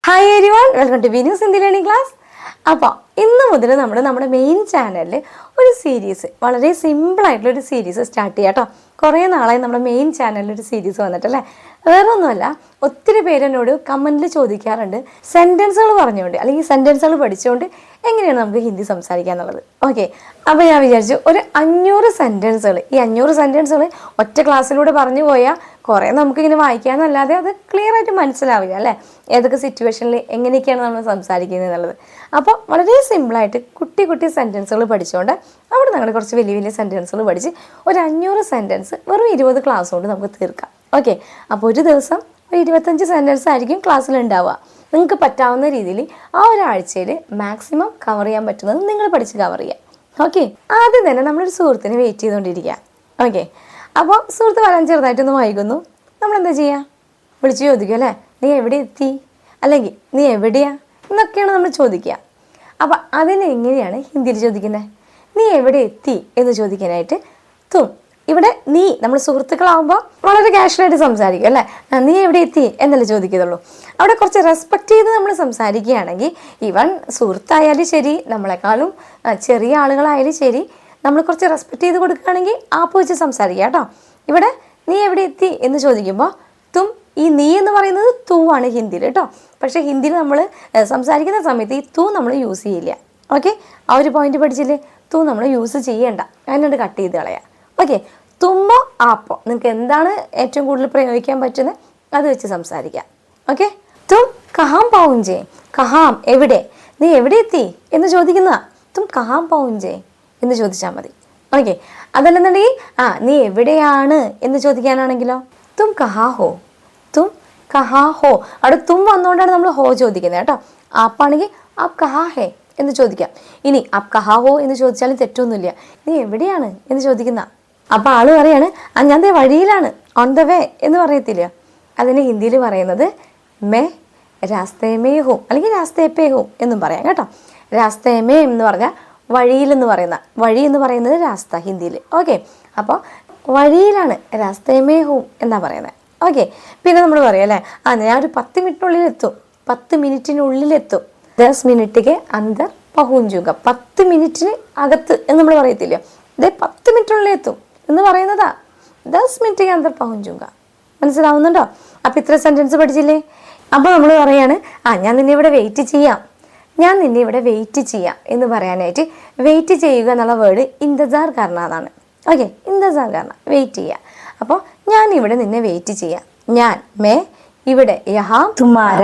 Hi everyone, welcome to Venus Hindi Learning Class. അപ്പോൾ ഇന്ന് മുതൽ നമ്മുടെ മെയിൻ ചാനലിൽ ഒരു സീരീസ് വളരെ സിമ്പിൾ ആയിട്ടുള്ള ഒരു സീരീസ് സ്റ്റാർട്ട് ചെയ്യാം കേട്ടോ. കുറേ നാളായി നമ്മുടെ മെയിൻ ചാനലിൽ ഒരു സീരീസ് വന്നിട്ടല്ലേ. വേറെ ഒന്നുമല്ല, ഒത്തിരി പേര് എന്നോട് കമൻറ്റിൽ ചോദിക്കാറുണ്ട് സെൻറ്റൻസുകൾ പറഞ്ഞുകൊണ്ട് അല്ലെങ്കിൽ സെൻറ്റൻസുകൾ പഠിച്ചുകൊണ്ട് എങ്ങനെയാണ് നമുക്ക് ഹിന്ദി സംസാരിക്കുക എന്നുള്ളത്. ഓക്കെ, അപ്പോൾ ഞാൻ വിചാരിച്ചു ഒരു 500 സെൻറ്റൻസുകൾ, ഈ 500 സെൻറ്റൻസുകൾ ഒറ്റ ക്ലാസ്സിലൂടെ പറഞ്ഞു പോയാൽ കുറേ നമുക്കിങ്ങനെ വായിക്കാമെന്നല്ലാതെ അത് ക്ലിയർ ആയിട്ട് മനസ്സിലാവില്ല അല്ലേ, ഏതൊക്കെ സിറ്റുവേഷനിൽ എങ്ങനെയൊക്കെയാണ് നമ്മൾ സംസാരിക്കുന്നത് എന്നുള്ളത്. അപ്പോൾ വളരെ സിമ്പിളായിട്ട് കുട്ടി കുട്ടി സെൻറ്റൻസുകൾ പഠിച്ചുകൊണ്ട് അവിടെ ഞങ്ങൾ കുറച്ച് വലിയ വലിയ സെൻറ്റൻസുകൾ പഠിച്ച് ഒരു 500 സെൻറ്റൻസ് വെറും 20 ക്ലാസ് കൊണ്ട് നമുക്ക് തീർക്കാം. ഓക്കെ, അപ്പോൾ ഒരു ദിവസം ഒരു 25 സെൻറ്റൻസ് ആയിരിക്കും ക്ലാസ്സിൽ ഉണ്ടാവുക. നിങ്ങൾക്ക് പറ്റാവുന്ന രീതിയിൽ ആ ഒരാഴ്ചയിൽ മാക്സിമം കവർ ചെയ്യാൻ പറ്റുന്നത് നിങ്ങൾ പഠിച്ച് കവർ ചെയ്യാം. ഓക്കെ, ആദ്യം തന്നെ നമ്മളൊരു സുഹൃത്തിനെ വെയിറ്റ് ചെയ്തുകൊണ്ടിരിക്കുക. ഓക്കെ, അപ്പോൾ സുഹൃത്ത് വരാൻ ചെറുതായിട്ടൊന്ന് വൈകുന്നു. നമ്മളെന്താ ചെയ്യുക? വിളിച്ച് ചോദിക്കും അല്ലേ, നീ എവിടെ എത്തി, അല്ലെങ്കിൽ നീ എവിടെയാ എന്നൊക്കെയാണ് നമ്മൾ ചോദിക്കുക. അപ്പോൾ അതിനെങ്ങനെയാണ് ഹിന്ദിയിൽ ചോദിക്കുന്നത്? നീ എവിടെ എത്തി എന്ന് ചോദിക്കാനായിട്ട് തും. ഇവിടെ നീ നമ്മൾ സുഹൃത്തുക്കളാവുമ്പോൾ വളരെ കാഷ്വലായിട്ട് സംസാരിക്കും അല്ലേ, നീ എവിടെ എത്തി എന്നല്ലേ ചോദിക്കത്തുള്ളൂ. അവിടെ കുറച്ച് റെസ്പെക്റ്റ് ചെയ്ത് നമ്മൾ സംസാരിക്കുകയാണെങ്കിൽ ഈവൻ സുഹൃത്തായാലും ശരി, നമ്മളെക്കാളും ചെറിയ ആളുകളായാലും ശരി, നമ്മൾ കുറച്ച് റെസ്പെക്റ്റ് ചെയ്ത് കൊടുക്കുകയാണെങ്കിൽ ആപ്പ് വെച്ച് സംസാരിക്കുക കേട്ടോ. ഇവിടെ നീ എവിടെ എത്തി എന്ന് ചോദിക്കുമ്പോൾ തും, ഈ നീ എന്ന് പറയുന്നത് തൂ ആണ് ഹിന്ദിയിൽ കേട്ടോ. പക്ഷേ ഹിന്ദിയിൽ നമ്മൾ സംസാരിക്കുന്ന സമയത്ത് ഈ തൂ നമ്മൾ യൂസ് ചെയ്യില്ല. ഓക്കെ, ആ ഒരു പോയിന്റ് പഠിച്ചില്ലേ, തൂ നമ്മൾ യൂസ് ചെയ്യേണ്ട, അതിനോട് കട്ട് ചെയ്ത് കളയാം. ഓക്കെ, തുമ്മോ ആപ്പോ നിങ്ങൾക്ക് എന്താണ് ഏറ്റവും കൂടുതൽ പ്രയോഗിക്കാൻ പറ്റുന്നത് അത് വെച്ച് സംസാരിക്കാം. ഓക്കെ, തും കഹാം പൗഞ്ചേ, കഹാം എവിടെ, നീ എവിടെ എത്തി എന്ന് ചോദിക്കുന്നതാ. തും കഹാം പൗഞ്ചേ എന്ന് ചോദിച്ചാൽ മതി. ഓക്കെ, അതല്ലെന്നുണ്ടെങ്കിൽ നീ എവിടെയാണ് എന്ന് ചോദിക്കാനാണെങ്കിലോ തും കഹാ ഹോ, തും കഹാ ഹോ. അവിടെ തും വന്നുകൊണ്ടാണ് നമ്മൾ ഹോ ചോദിക്കുന്നത് കേട്ടോ. ആപ്പാണെങ്കിൽ ആപ് കഹാ ഹേ എന്ന് ചോദിക്കാം. ഇനി ആപ് കഹാ ഹോ എന്ന് ചോദിച്ചാലും തെറ്റൊന്നുമില്ല. നീ എവിടെയാണ് എന്ന് ചോദിക്കുന്ന അപ്പോൾ ആള് പറയാണ് ഞാൻ ദേ വഴിയിലാണ്, ഓൺ ദ വേ എന്ന് പറയത്തില്ല. അതിന് ഹിന്ദിയിൽ പറയുന്നത് മേ രാസ്തേമേ ഹോ അല്ലെങ്കിൽ രാസ്തേപ്പേ ഹോ എന്നും പറയാം കേട്ടോ. രാസ്തേമേ എന്ന് പറഞ്ഞാൽ വഴിയിലെന്ന് പറയുന്ന, വഴി എന്ന് പറയുന്നത് രാസ്ത ഹിന്ദിയിൽ. ഓക്കെ, അപ്പോൾ വഴിയിലാണ്, രാസ്തേമേ ഹോ എന്നാണ് പറയുന്നത്. ഓക്കെ, പിന്നെ നമ്മൾ പറയാം അല്ലേ, ഞാൻ ഒരു 10 മിനിറ്റിനുള്ളിലെത്തും, 10 മിനിറ്റിനുള്ളിലെത്തും. 10 മിനിറ്റിക്ക് അന്തർ പഹുഞ്ചുക, 10 മിനിറ്റിന് അകത്ത് എന്ന് നമ്മൾ പറയത്തില്ല. ഇതേ 10 മിനിറ്റിനുള്ളിലെത്തും എന്ന് പറയുന്നതാ 10 മിനിറ്റിക്ക് അന്തർ പഹുഞ്ചുക. മനസ്സിലാവുന്നുണ്ടോ? അപ്പോൾ ഇത്ര സെൻറ്റൻസ് പഠിച്ചില്ലേ? അപ്പോൾ നമ്മൾ പറയാണ് ഞാൻ നിന്നെ ഇവിടെ വെയിറ്റ് ചെയ്യാം, ഞാൻ നിന്നെ ഇവിടെ വെയിറ്റ് ചെയ്യാം എന്ന് പറയാനായിട്ട് വെയിറ്റ് ചെയ്യുക എന്നുള്ള വേർഡ് ഇന്തസാർ കർണ എന്നാണ്. ഓക്കെ, ഇന്തസാർ കർണ വെയിറ്റ് ചെയ്യുക. അപ്പോൾ ഞാൻ ഇവിടെ നിന്നെ വെയിറ്റ് ചെയ്യാം, ഞാൻ മേ ഇവിടെ യഹാ തുമാര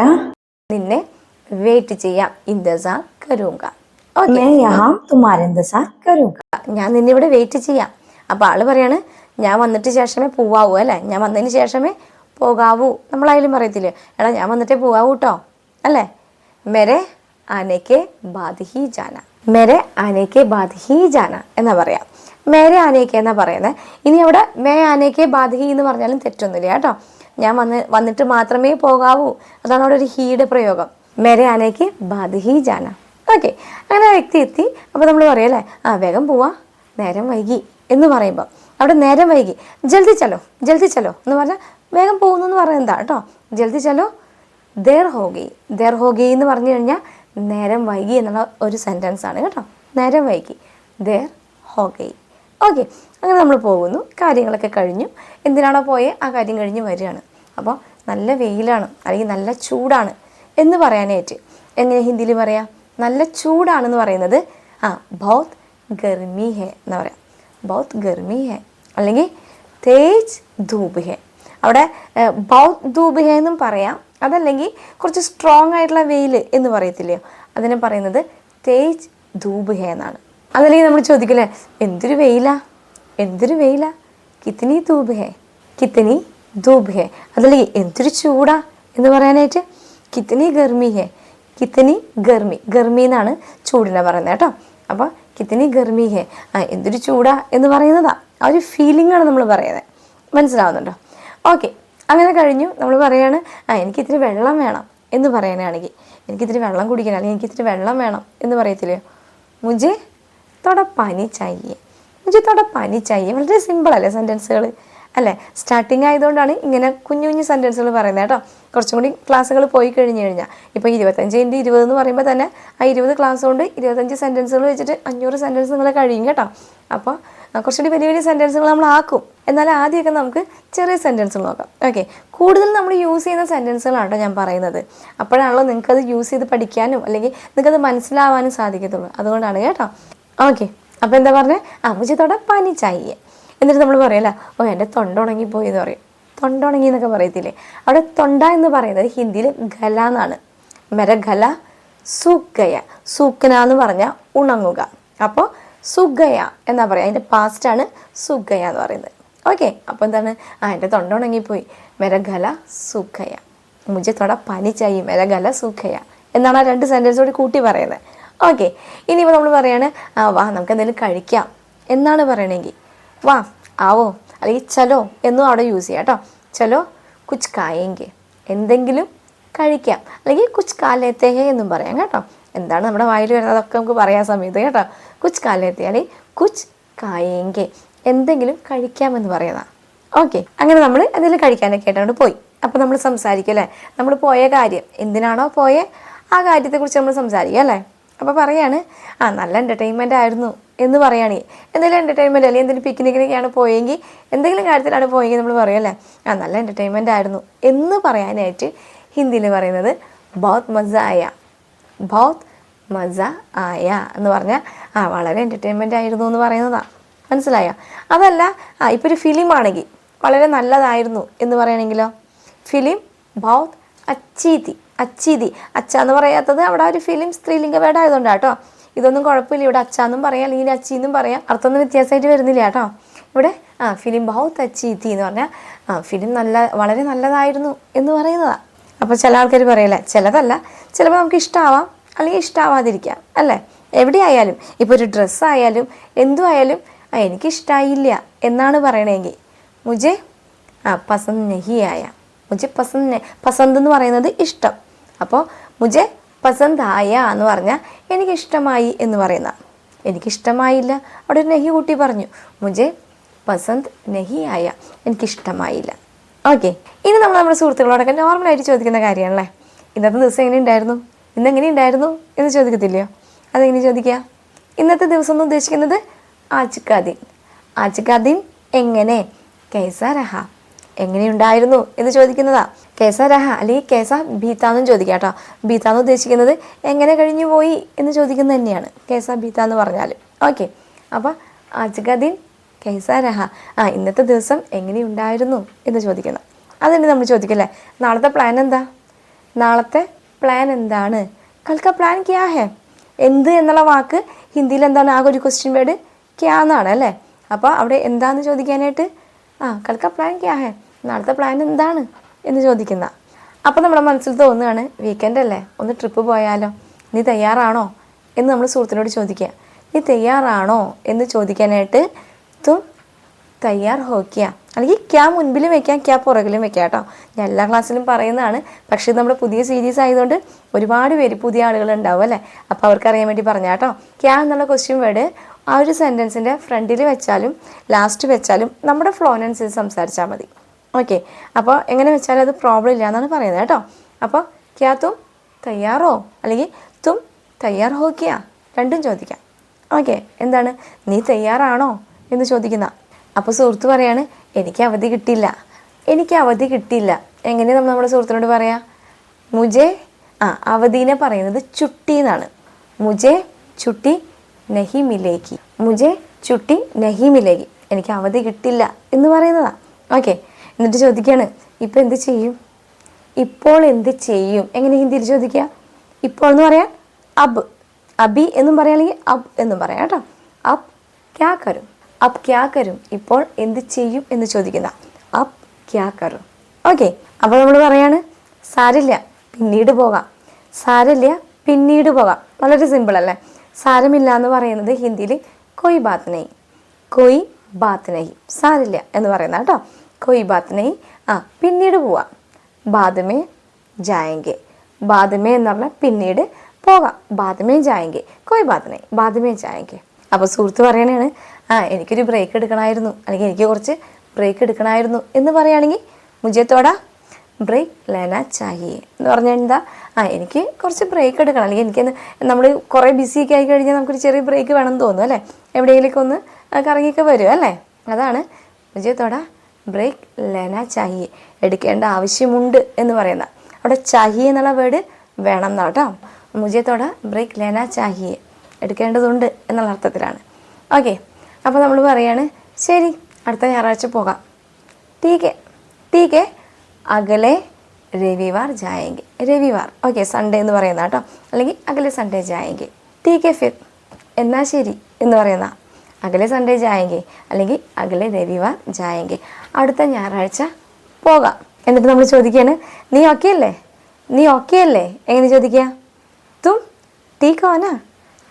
നിന്നെ വെയിറ്റ് ചെയ്യാം, ഇന്തസാർ കരൂങ്ക. ഓക്കെ, യഹാ തുമാര ഇന്തസാർ കരൂങ്ക, ഞാൻ നിന്നെ ഇവിടെ വെയിറ്റ് ചെയ്യാം. അപ്പോൾ ആള് പറയാണ് ഞാൻ വന്നിട്ട് ശേഷമേ പോവാവൂ അല്ലേ, ഞാൻ വന്നതിന് ശേഷമേ പോകാവൂ. നമ്മളായാലും പറയത്തില്ലേ, എടാ ഞാൻ വന്നിട്ടേ പോകാവൂ കേട്ടോ അല്ലേ. മെരെ ആനേക്കെ ബാദ് ഹി ജാന, മെരെ ആനേക്കെ ബാദ് ഹി ജാന എന്നാ പറയാം. മേരെ ആനേക്കെ എന്നാ പറയുന്നത്. ഇനി അവിടെ മേ ആനേക്കെ ബാദ് ഹി എന്ന് പറഞ്ഞാലും തെറ്റൊന്നുമില്ല കേട്ടോ. ഞാൻ വന്നിട്ട് മാത്രമേ പോകാവൂ, അതാണ് അവിടെ ഒരു ഹീയുടെ പ്രയോഗം. മേരെ ആനേക്കെ ബാദ് ഹി ജാന. ഓക്കെ, അങ്ങനെ വ്യക്തി എത്തി. അപ്പോൾ നമ്മൾ പറയല്ലേ വേഗം പോവാ, നേരം വൈകി എന്ന് പറയുമ്പോൾ അവിടെ നേരം വൈകി, ജൽദി ചലോ ജൽദി ചലോ എന്ന് പറഞ്ഞാൽ വേഗം പോകുന്നു എന്ന് പറയുന്നത് കേട്ടോ. ജൽദി ചലോ ദേർ ഹോഗി, ദേർ ഹോഗി എന്ന് പറഞ്ഞു കഴിഞ്ഞാൽ നേരം വൈകി എന്നുള്ള ഒരു സെൻറ്റൻസ് ആണ് കേട്ടോ. നേരം വൈകി, ദേർ ഹോഗി. ഓക്കെ, അങ്ങനെ നമ്മൾ പോകുന്നു, കാര്യങ്ങളൊക്കെ കഴിഞ്ഞു. എന്തിനാണോ പോയേ ആ കാര്യം കഴിഞ്ഞ് വരികയാണ്. അപ്പോൾ നല്ല വെയിലാണ് അല്ലെങ്കിൽ നല്ല ചൂടാണ് എന്ന് പറയാനായിട്ട് എങ്ങനെ ഹിന്ദിയിൽ പറയാം? നല്ല ചൂടാണെന്ന് പറയുന്നത് ബഹുത് ഗർമി ഹെ എന്ന് പറയാം. ബഹുത് ഗർമി ഹെ അല്ലെങ്കിൽ തേജ് ധൂപ് ഹെ. അവിടെ ബഹുത് ധൂപ് ഹെ എന്നും പറയാം, അതല്ലെങ്കിൽ കുറച്ച് സ്ട്രോങ് ആയിട്ടുള്ള വെയിൽ എന്ന് പറയത്തില്ലയോ, അതിനെ പറയുന്നത് തേജ് ധൂപ് ഹെ എന്നാണ്. അതല്ലെങ്കിൽ നമ്മൾ ചോദിക്കില്ലേ എന്തൊരു വെയിലാ, എന്തൊരു വെയിലാ, കിത്തനി ധൂപ് ഹെ, കിത്തനി ധൂപ് ഹെ. അതല്ലെങ്കിൽ എന്തൊരു ചൂടാ എന്ന് പറയാനായിട്ട് കിത്തനി ഗർമി ഹെ, കിത്തനി ഗർമി, ഗർമി എന്നാണ് ചൂടിനെ പറയുന്നത് കേട്ടോ. അപ്പോൾ കിത്തനി ഗർമി ഹെ, എന്തൊരു ചൂടാ എന്ന് പറയുന്നതാ, ആ ഒരു ഫീലിംഗ് ആണ് നമ്മൾ പറയുന്നത്. മനസ്സിലാവുന്നുണ്ടോ? ഓക്കെ, അങ്ങനെ കഴിഞ്ഞു. നമ്മൾ പറയാണ് എനിക്കിത്തിരി വെള്ളം വേണം എന്ന് പറയാനാണെങ്കിൽ എനിക്കിത്തിരി വെള്ളം കുടിക്കണം അല്ലെങ്കിൽ എനിക്കിത്തിരി വെള്ളം വേണം എന്ന് പറയത്തില്ലേ, മുझे थोड़ा पानी चाहिए, मुझे थोड़ा पानी चाहिए. വളരെ സിമ്പിളല്ലേ സെൻറ്റൻസുകൾ അല്ലേ? സ്റ്റാർട്ടിങ് ആയതുകൊണ്ടാണ് ഇങ്ങനെ കുഞ്ഞു കുഞ്ഞു സെൻറ്റൻസുകൾ പറയുന്നത് കേട്ടോ. കുറച്ചും കൂടി ക്ലാസ്സുകൾ പോയി കഴിഞ്ഞ് കഴിഞ്ഞാൽ ഇപ്പോൾ 25x20 എന്ന് പറയുമ്പോൾ തന്നെ ആ 20 ക്ലാസ് കൊണ്ട് 25 സെൻറ്റൻസുകൾ വെച്ചിട്ട് 500 സെൻറ്റൻസ് നിങ്ങൾ കഴിയും കേട്ടോ. അപ്പോൾ കുറച്ചുകൂടി വലിയ വലിയ സെൻറ്റൻസുകൾ നമ്മൾ ആക്കും. എന്നാൽ ആദ്യമൊക്കെ നമുക്ക് ചെറിയ സെൻറ്റൻസുകൾ നോക്കാം. ഓക്കെ, കൂടുതൽ നമ്മൾ യൂസ് ചെയ്യുന്ന സെൻറ്റൻസുകളാണ് കേട്ടോ ഞാൻ പറയുന്നത്. അപ്പോഴാണല്ലോ നിങ്ങൾക്കത് യൂസ് ചെയ്ത് പഠിക്കാനും അല്ലെങ്കിൽ നിങ്ങൾക്കത് മനസ്സിലാവാനും സാധിക്കത്തുള്ളൂ. അതുകൊണ്ടാണ് കേട്ടോ. ഓക്കെ, അപ്പോൾ എന്താ പറഞ്ഞത്? മുझे थोड़ा पानी चाहिए. എന്നിട്ട് നമ്മൾ പറയല്ല, എൻ്റെ തൊണ്ട ഉണങ്ങിപ്പോയി എന്ന് പറയും. തൊണ്ട ഉണങ്ങി എന്നൊക്കെ പറയത്തില്ലേ? അവിടെ തൊണ്ട എന്ന് പറയുന്നത് ഹിന്ദിയിൽ ഗല എന്നാണ്. മെര ഗല സൂക്കയ. സൂക്കന എന്ന് പറഞ്ഞാൽ ഉണങ്ങുക. അപ്പോൾ സുഗയ എന്നാ പറയുക. അതിൻ്റെ പാസ്റ്റാണ് സുഗയ എന്ന് പറയുന്നത്. ഓക്കെ, അപ്പോൾ എന്താണ്? എൻ്റെ തൊണ്ട ഉണങ്ങിപ്പോയി. മെര ഗല സൂക്കയ. മുझे थोड़ा पानी चाहिए. മെര ഗല സൂക്കയ എന്നാണ് ആ 2 സെൻറ്റൻസോട് കൂട്ടി പറയുന്നത്. ഓക്കെ, ഇനിയിപ്പോൾ നമ്മൾ പറയാണ് വാ നമുക്ക് എന്തെങ്കിലും കഴിക്കാം എന്നാണ് പറയണമെങ്കിൽ വാ ആവോ അല്ലെങ്കിൽ ചലോ എന്നും അവിടെ യൂസ് ചെയ്യാം കേട്ടോ. ചലോ കുച്ച് കായെങ്കിൽ, എന്തെങ്കിലും കഴിക്കാം. അല്ലെങ്കിൽ കുച്ച് കാലേത്തേ എന്നും പറയാം കേട്ടോ. എന്താണ് നമ്മുടെ വായിൽ വരുന്നത് അതൊക്കെ നമുക്ക് പറയാൻ സമയത്ത് കേട്ടോ. കുച്ച് കാലേത്തേ അല്ലെങ്കിൽ കുച്ച് കായെങ്കിൽ, എന്തെങ്കിലും കഴിക്കാമെന്ന് പറയുന്നതാണ്. ഓക്കെ, അങ്ങനെ നമ്മൾ എന്തെങ്കിലും കഴിക്കാനൊക്കെ ആയിട്ടാണ് പോയി. അപ്പോൾ നമ്മൾ സംസാരിക്കും അല്ലേ? നമ്മൾ പോയ കാര്യം എന്തിനാണോ പോയേ ആ കാര്യത്തെക്കുറിച്ച് നമ്മൾ സംസാരിക്കുക അല്ലേ? അപ്പോൾ പറയാണ് നല്ല എൻ്റർടൈൻമെൻ്റ് ആയിരുന്നു എന്ന് പറയുകയാണെങ്കിൽ, എന്തെങ്കിലും എൻ്റർടൈൻമെൻറ്റ് അല്ലെങ്കിൽ എന്തെങ്കിലും പിക്നിക്കിനൊക്കെയാണ് പോയെങ്കിൽ, എന്തെങ്കിലും കാര്യത്തിലാണ് പോയെങ്കിൽ നമ്മൾ പറയുമല്ലേ നല്ല എൻ്റർടൈൻമെൻ്റ് ആയിരുന്നു എന്ന് പറയാനായിട്ട് ഹിന്ദിയിൽ പറയുന്നത് ബഹുത് മസ ആയ. ബഹുത് മസ ആയ എന്ന് പറഞ്ഞാൽ വളരെ എൻ്റർടൈൻമെൻ്റ് ആയിരുന്നു എന്ന് പറയുന്നതാണ്. മനസ്സിലായോ? അതല്ല ഇപ്പോൾ ഒരു ഫിലിം ആണെങ്കിൽ വളരെ നല്ലതായിരുന്നു എന്ന് പറയണമെങ്കിലോ, ഫിലിം ബഹുത് അച്ചി തി. അച്ചീതി, അച്ച എന്ന് പറയാത്തത് അവിടെ ഒരു ഫിലിം സ്ത്രീലിംഗ വേർഡ് ആയതുകൊണ്ടാണ് കേട്ടോ. ഇതൊന്നും കുഴപ്പമില്ല, ഇവിടെ അച്ചാന്നും പറയാം അല്ലെങ്കിൽ അച്ചീന്നും പറയാം. അർത്ഥമൊന്നും വ്യത്യാസമായിട്ട് വരുന്നില്ല കേട്ടോ. ഇവിടെ ഫിലിം ബഹുത് അച്ചീതി എന്ന് പറഞ്ഞാൽ ഫിലിം വളരെ നല്ലതായിരുന്നു എന്ന് പറയുന്നതാണ്. അപ്പോൾ ചില ആൾക്കാർ പറയല്ലേ, ചിലതല്ല, ചിലപ്പോൾ നമുക്ക് ഇഷ്ടമാവാം അല്ലെങ്കിൽ ഇഷ്ടമാവാതിരിക്കാം അല്ലേ? എവിടെയായാലും ഇപ്പോൾ ഒരു ഡ്രസ്സായാലും എന്തും ആയാലും എനിക്കിഷ്ടമായില്ല എന്നാണ് പറയണമെങ്കിൽ മുझे പസന്ത് നഹി ആയ. മുझे പസന്ത് എന്ന് പറയുന്നത് ഇഷ്ടം. അപ്പോൾ മുझे പസന്ത് ആയ എന്ന് പറഞ്ഞാൽ എനിക്കിഷ്ടമായി എന്ന് പറയുന്ന. എനിക്കിഷ്ടമായില്ല, അവിടെ ഒരു നെഹി കൂട്ടി പറഞ്ഞു. മുझे പസന്ത് നഹി ആയ, എനിക്കിഷ്ടമായില്ല. ഓക്കെ, ഇനി നമ്മൾ നമ്മുടെ സുഹൃത്തുക്കളോടൊക്കെ നോർമലായിട്ട് ചോദിക്കുന്ന കാര്യമാണല്ലേ, ഇന്നത്തെ ദിവസം എങ്ങനെ ഉണ്ടായിരുന്നു, ഇന്നെങ്ങനെ ഉണ്ടായിരുന്നു എന്ന് ചോദിക്കത്തില്ലയോ? അതെങ്ങനെ ചോദിക്കുക? ഇന്നത്തെ ദിവസം എന്ന് ഉദ്ദേശിക്കുന്നത് ആജ് കാ ദിൻ. ആജ് കാ ദിൻ എങ്ങനെ, കൈസാ രഹ, എങ്ങനെയുണ്ടായിരുന്നു എന്ന് ചോദിക്കുന്നതാ. കേസ രഹ അല്ലെങ്കിൽ കേസ ബീത്താന്നും ചോദിക്കാം കേട്ടോ. ബീത്താന്ന് ഉദ്ദേശിക്കുന്നത് എങ്ങനെ കഴിഞ്ഞു പോയി എന്ന് ചോദിക്കുന്നത് തന്നെയാണ് കേസ ബീത്ത എന്ന് പറഞ്ഞാൽ. ഓക്കെ, അപ്പോൾ ആജ് കാ ദിൻ കേസ രഹ, ഇന്നത്തെ ദിവസം എങ്ങനെയുണ്ടായിരുന്നു എന്ന് ചോദിക്കുന്നത്. അതുതന്നെ നമ്മൾ ചോദിക്കല്ലേ, നാളത്തെ പ്ലാൻ എന്താ, നാളത്തെ പ്ലാൻ എന്താണ്, കൽക്ക പ്ലാൻ ക്യാ ഹേ. എന്ത് എന്നുള്ള വാക്ക് ഹിന്ദിയിൽ എന്താണ്? ആകെ ഒരു ക്വസ്റ്റ്യൻ വേർഡ് ക്യാ എന്നാണ് അല്ലേ? അപ്പോൾ അവിടെ എന്താന്ന് ചോദിക്കാനായിട്ട് കൽക്ക പ്ലാൻ ക്യാ ഹേ, നാളത്തെ പ്ലാൻ എന്താണ് എന്ന് ചോദിക്കുന്ന. അപ്പോൾ നമ്മുടെ മനസ്സിൽ തോന്നുകയാണ് വീക്കെൻഡ് അല്ലേ, ഒന്ന് ട്രിപ്പ് പോയാലോ, നീ തയ്യാറാണോ എന്ന് നമ്മൾ സുഹൃത്തിനോട് ചോദിക്കുക. നീ തയ്യാറാണോ എന്ന് ചോദിക്കാനായിട്ട് തും തയ്യാർ ഹോക്കിയ, അല്ലെങ്കിൽ ക്യാ മുൻപിലും വെക്കാം, ക്യാ പുറകിലും വെക്കാം കേട്ടോ. ഞാൻ എല്ലാ ക്ലാസ്സിലും പറയുന്നതാണ്. പക്ഷേ ഇത് നമ്മുടെ പുതിയ സീരീസ് ആയതുകൊണ്ട് ഒരുപാട് പേര് പുതിയ ആളുകൾ ഉണ്ടാവും അല്ലേ? അപ്പോൾ അവർക്ക് അറിയാൻ വേണ്ടി പറഞ്ഞാൽ കേട്ടോ. ക്യാ എന്നുള്ള ക്വസ്റ്റ്യൻ വേർഡ് ആ ഒരു സെൻറ്റൻസിൻ്റെ ഫ്രണ്ടിൽ വെച്ചാലും ലാസ്റ്റ് വെച്ചാലും നമ്മുടെ ഫ്ലോനനുസരിച്ച് സംസാരിച്ചാൽ മതി. ഓക്കെ, അപ്പോൾ എങ്ങനെ വെച്ചാലും അത് പ്രോബ്ലം ഇല്ല എന്നാണ് പറയുന്നത് കേട്ടോ. അപ്പോൾ ക്യാ തും തയ്യാറോ അല്ലെങ്കിൽ തും തയ്യാർ ഹോക്കിയ, രണ്ടും ചോദിക്കാം. ഓക്കെ, എന്താണ് നീ തയ്യാറാണോ എന്ന് ചോദിക്കുന്ന. അപ്പോൾ സുഹൃത്ത് പറയാണ് എനിക്ക് അവധി കിട്ടില്ല, എനിക്ക് അവധി കിട്ടില്ല. എങ്ങനെ നമ്മൾ നമ്മുടെ സുഹൃത്തിനോട് പറയാം? മുझे അവധീനെ പറയുന്നത് ചുട്ടി എന്നാണ്. മുझे ചുട്ടി നഹി മിലേഗി. മുझे ചുട്ടി നഹി മിലേഗി, എനിക്ക് അവധി കിട്ടില്ല എന്ന് പറയുന്നതാണ്. ഓക്കെ, എന്നിട്ട് ചോദിക്കുകയാണ് ഇപ്പോൾ എന്ത് ചെയ്യും, ഇപ്പോൾ എന്ത് ചെയ്യും. എങ്ങനെ ഹിന്ദിയിൽ ചോദിക്കുക? ഇപ്പോൾ എന്ന് പറയാൻ അബ്, അബി എന്നും പറയാം അല്ലെങ്കിൽ അബ് എന്നും പറയാം കേട്ടോ. അബ് ക്യാ കരും, അബ് ക്യാ കരും, ഇപ്പോൾ എന്ത് ചെയ്യും എന്ന് ചോദിക്കുന്ന അബ് ക്യാ കരും. ഓക്കെ, അപ്പോൾ നമ്മൾ പറയാണ് സാരില്ല പിന്നീട് പോകാം, സാരില്ല പിന്നീട് പോകാം. വളരെ സിമ്പിൾ അല്ലേ? സാരമില്ല എന്ന് പറയുന്നത് ഹിന്ദിയിൽ കൊയ് ബാത്ത് നഹി, കൊയ് ബാത്ത് നഹി, സാരില്ല എന്ന് പറയുന്ന കേട്ടോ. കൊയ് ബാത്ത് നഹി, പിന്നീട് പോവാം. ബാദമേ ജായെങ്കെ, ബാദമേ എന്ന് പറഞ്ഞാൽ പിന്നീട് പോകാം. ബാദമേ ജായെങ്കെ, കൊയ് ബാത്ത് നഹി, ബാദമേ ജായെങ്കെ. അപ്പോൾ സുഹൃത്ത് പറയണതാണ് എനിക്കൊരു ബ്രേക്ക് എടുക്കണമായിരുന്നു, അല്ലെങ്കിൽ എനിക്ക് കുറച്ച് ബ്രേക്ക് എടുക്കണമായിരുന്നു എന്ന് പറയുകയാണെങ്കിൽ മുझे തോടാ ബ്രേക്ക് ലേന ചാഹിയേ എന്ന് പറഞ്ഞാൽ എന്താ, എനിക്ക് കുറച്ച് ബ്രേക്ക് എടുക്കണം, അല്ലെങ്കിൽ എനിക്ക് നമ്മൾ കുറേ ബിസിയൊക്കെ ആയി കഴിഞ്ഞാൽ നമുക്കൊരു ചെറിയ ബ്രേക്ക് വേണമെന്ന് തോന്നും അല്ലേ, എവിടെയെങ്കിലൊക്കെ ഒന്ന് കറങ്ങിയൊക്കെ വരും അല്ലേ. അതാണ് മുझे തോടാ ബ്രേക്ക് ലേന ചാഹിയേ, എടുക്കേണ്ട ആവശ്യമുണ്ട് എന്ന് പറയുന്ന. അവിടെ ചാഹിയേ എന്നുള്ള വേർഡ് വേണം എന്നാണ് കേട്ടോ. മുझे തോടാ ബ്രേക്ക് ലേന ചാഹിയേ, എടുക്കേണ്ടതുണ്ട് എന്നുള്ള അർത്ഥത്തിലാണ്. ഓക്കെ, അപ്പോൾ നമ്മൾ പറയാണ് ശരി അടുത്ത ഞായറാഴ്ച പോകാം. ടീക്കെ ടീക്കെ അകലെ രവിവാർ ജായെങ്കിൽ, രവിവാർ ഓക്കെ സൺഡേ എന്ന് പറയുന്ന കേട്ടോ, അല്ലെങ്കിൽ അകലെ സൺഡേ ജായെങ്കിൽ. ടീക്കെ ഫിർ എന്നാൽ ശരി എന്ന് പറയുന്ന, അകലെ സൺഡേ ജായെങ്കിൽ അല്ലെങ്കിൽ അകലെ രവിവാർ ജായെങ്കിൽ, അടുത്ത ഞായറാഴ്ച പോകാം. എന്നിട്ട് നമ്മൾ ചോദിക്കുകയാണ് നീ ഓക്കെ അല്ലേ, നീ ഓക്കെ അല്ലേ, എങ്ങനെ ചോദിക്കുക, തും ടീക്ക് ഹോനാ,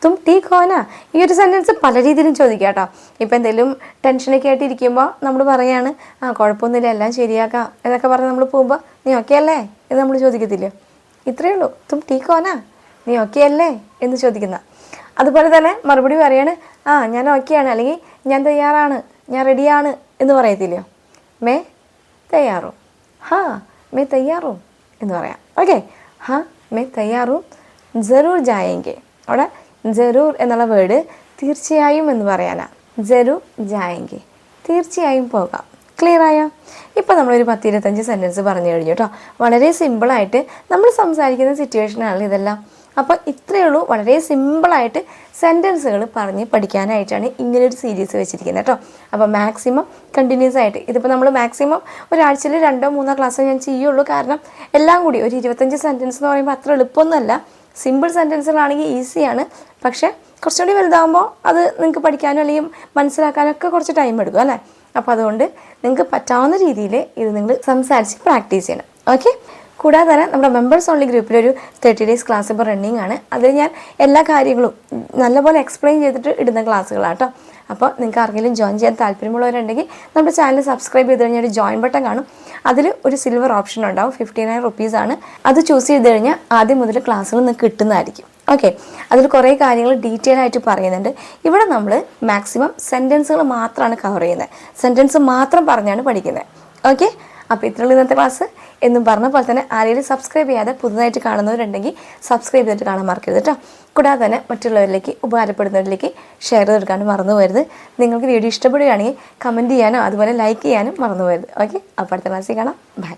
തും ടീക്ക് ഹോനാ. ഈ ഒരു സെൻറ്റൻസ് പല രീതിയിലും ചോദിക്കുക കേട്ടോ. ഇപ്പം എന്തെങ്കിലും ടെൻഷനൊക്കെ ആയിട്ട് ഇരിക്കുമ്പോൾ നമ്മൾ പറയാണ് കുഴപ്പമൊന്നുമില്ല എല്ലാം ശരിയാക്കാം എന്നൊക്കെ പറഞ്ഞ് നമ്മൾ പോകുമ്പോൾ നീ ഓക്കെ അല്ലേ എന്ന് നമ്മൾ ചോദിക്കത്തില്ലേ, ഇത്രയേ ഉള്ളൂ, തും ടീക്ക് ഹോനാ, നീ ഓക്കെ അല്ലേ എന്ന് ചോദിക്കുന്ന. അതുപോലെ തന്നെ മറുപടി പറയാണ് ഞാൻ ഓക്കെയാണ്, അല്ലെങ്കിൽ ഞാൻ തയ്യാറാണ്, ഞാൻ റെഡിയാണ് എന്ന് പറയത്തില്ലയോ, മേ തയ്യാറോ, ഹാ മേ തയ്യാറോ എന്ന് പറയാം. ഓക്കെ, ഹാ മേ തയ്യാറും ജറൂർ ജായെങ്കിൽ, അവിടെ ജറൂർ എന്നുള്ള വേർഡ് തീർച്ചയായും എന്ന് പറയാനാണ്. ജറൂർ ജായെങ്കിൽ തീർച്ചയായും പോകാം. ക്ലിയർ ആയോ? ഇപ്പോൾ നമ്മളൊരു 10-25 സെൻറ്റൻസ് പറഞ്ഞു കഴിഞ്ഞു കേട്ടോ. വളരെ സിമ്പിളായിട്ട് നമ്മൾ സംസാരിക്കുന്ന സിറ്റുവേഷനാണ് ഇതെല്ലാം. അപ്പോൾ ഇത്രയേ ഉള്ളൂ, വളരെ സിമ്പിളായിട്ട് സെൻറ്റൻസുകൾ പറഞ്ഞ് പഠിക്കാനായിട്ടാണ് ഇങ്ങനൊരു സീരീസ് വെച്ചിരിക്കുന്നത് കേട്ടോ. അപ്പോൾ മാക്സിമം കണ്ടിന്യൂസ് ആയിട്ട്, ഇതിപ്പോൾ നമ്മൾ മാക്സിമം ഒരാഴ്ചയിൽ 2-3 ക്ലാസ് ഞാൻ ചെയ്യുള്ളൂ. കാരണം എല്ലാം കൂടി ഒരു 25 സെൻറ്റൻസ് എന്ന് പറയുമ്പോൾ അത്ര എളുപ്പമൊന്നുമല്ല. സിമ്പിൾ സെൻറ്റൻസുകളാണെങ്കിൽ ഈസിയാണ്, പക്ഷേ കുറച്ചുകൂടി വലുതാകുമ്പോൾ അത് നിങ്ങൾക്ക് പഠിക്കാനോ അല്ലെങ്കിൽ മനസ്സിലാക്കാനൊക്കെ കുറച്ച് ടൈം എടുക്കും അല്ലേ. അപ്പോൾ അതുകൊണ്ട് നിങ്ങൾക്ക് പറ്റാവുന്ന രീതിയിൽ ഇത് നിങ്ങൾ സംസാരിച്ച് പ്രാക്ടീസ് ചെയ്യണം. ഓക്കെ, കൂടാതെ തന്നെ നമ്മുടെ മെമ്പേഴ്സ് ഓൺലി ഗ്രൂപ്പിലൊരു 30 ഡേയ്സ് ക്ലാസ് ഇപ്പോൾ റണ്ണിങ് ആണ്. അതിൽ ഞാൻ എല്ലാ കാര്യങ്ങളും നല്ലപോലെ എക്സ്പ്ലെയിൻ ചെയ്തിട്ട് ഇടുന്ന ക്ലാസ്സുകളാണ് കേട്ടോ. അപ്പോൾ നിങ്ങൾക്ക് ആർക്കെങ്കിലും ജോയിൻ ചെയ്യാൻ താല്പര്യമുള്ളവരുണ്ടെങ്കിൽ നമ്മുടെ ചാനൽ സബ്സ്ക്രൈബ് ചെയ്ത് കഴിഞ്ഞാൽ ഒരു ജോയിൻ ബട്ടൺ കാണും. അതിൽ ഒരു സിൽവർ ഓപ്ഷൻ ഉണ്ടാവും, 59 റുപ്പീസാണ്. അത് ചൂസ് ചെയ്ത് കഴിഞ്ഞാൽ ആദ്യം മുതൽ ക്ലാസ്സുകൾ നിങ്ങൾക്ക് കിട്ടുന്നതായിരിക്കും. ഓക്കെ, അതിൽ കുറേ കാര്യങ്ങൾ ഡീറ്റെയിൽ ആയിട്ട് പറയുന്നുണ്ട്. ഇവിടെ നമ്മൾ മാക്സിമം സെൻറ്റൻസുകൾ മാത്രമാണ് കവർ ചെയ്യുന്നത്, സെൻറ്റൻസ് മാത്രം പറഞ്ഞാണ് പഠിക്കുന്നത്. ഓക്കെ, അപ്പോൾ ഇത്രയുള്ള ഇന്നത്തെ ക്ലാസ്. എന്നും പറഞ്ഞ പോലെ തന്നെ ആരെങ്കിലും സബ്സ്ക്രൈബ് ചെയ്യാതെ പുതുതായിട്ട് കാണുന്നവരുണ്ടെങ്കിൽ സബ്സ്ക്രൈബ് ചെയ്തിട്ട് കാണാൻ മറക്കരുത് കേട്ടോ. കൂടാതെ തന്നെ മറ്റുള്ളവരിലേക്ക് ഉപകാരപ്പെടുന്നവരിലേക്ക് ഷെയർ ചെയ്തെടുക്കാനും മറന്നു പോകരുത്. നിങ്ങൾക്ക് വീഡിയോ ഇഷ്ടപ്പെടുകയാണെങ്കിൽ കമൻറ്റ് ചെയ്യാനോ അതുപോലെ ലൈക്ക് ചെയ്യാനും മറന്നു പോകരുത്. ഓക്കെ, അപ്പോൾ അടുത്ത ക്ലാസ്സിൽ കാണാം. ബൈ.